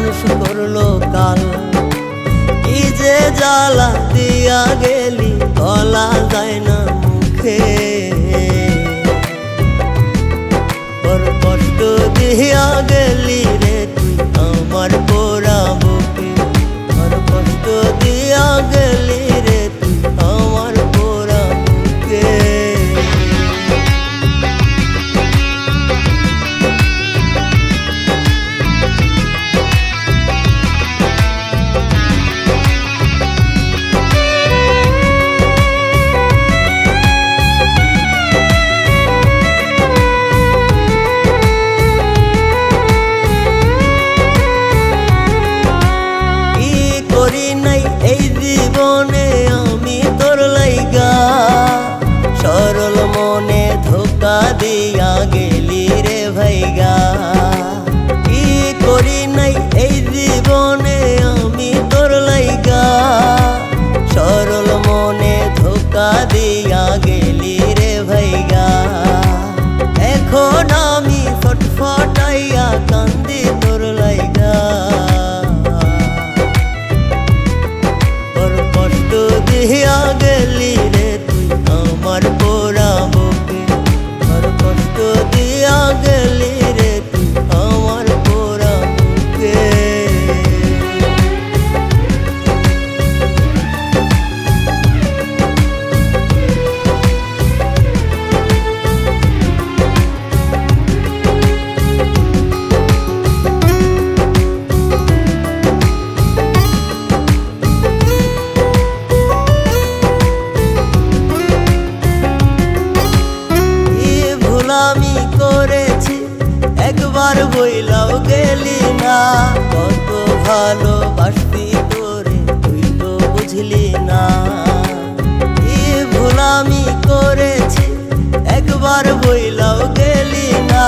মানুষ করলো কাল। কি যে জ্বালা দিয়া গেলি বলা যায় না মুখে, তোর কষ্ট দিয়া গেলি রে তুই আমার পোড়া বুকে, তোর কষ্ট দিয়া গেলি রে তুই আমার পোড়া বুকে। এই জীবনে আমি তোর লাইগা সরল মনে ধোকা দিয়া গেলি রে ভাইগা। কি করি নাই এই জীবনে আমি তোর লাইগা সরল মনে ধোকা দিয়া গেলি রে ভাইগা। এখন আমি ছটফটাইয়া কান্দি তোর লাইগা, দিয়া গেলি রে তুই আমার পোড়া বুকে, তোর কষ্ট দিয়া গেলি রে তুই আমার পোড়া বুকে। আমি করেছি একবার বইলাও গেলি না, কত ভালোবাসতি তোরে তুই তো বুঝলি না। কি ভুল আমি করেছি একবার বইলাও গেলি না,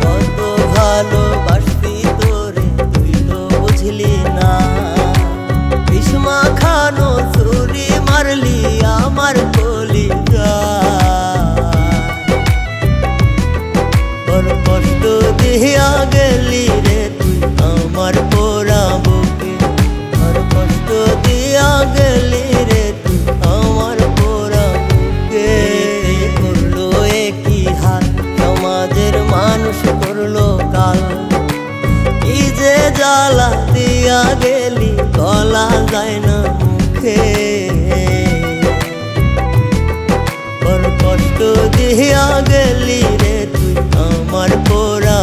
কত ভালোবাসতি তোরে তুই তো বুঝলি না। ভীষ্মা খানো ছুরি মারলি আমার কলিজা, তোর কষ্ট দিয়া গেলি রে তুই আমার পোড়া বুকে, তোর কষ্ট দিয়া গেলি রে তুই আমার পোড়া বুকে। করলো একই হাত সমাজের মানুষ করলো কাল, কি যে জ্বালা দিয়া গেলি বলা যায় না মুখে, তোর কষ্ট দিয়া গেলি রে তুই আমার পোড়া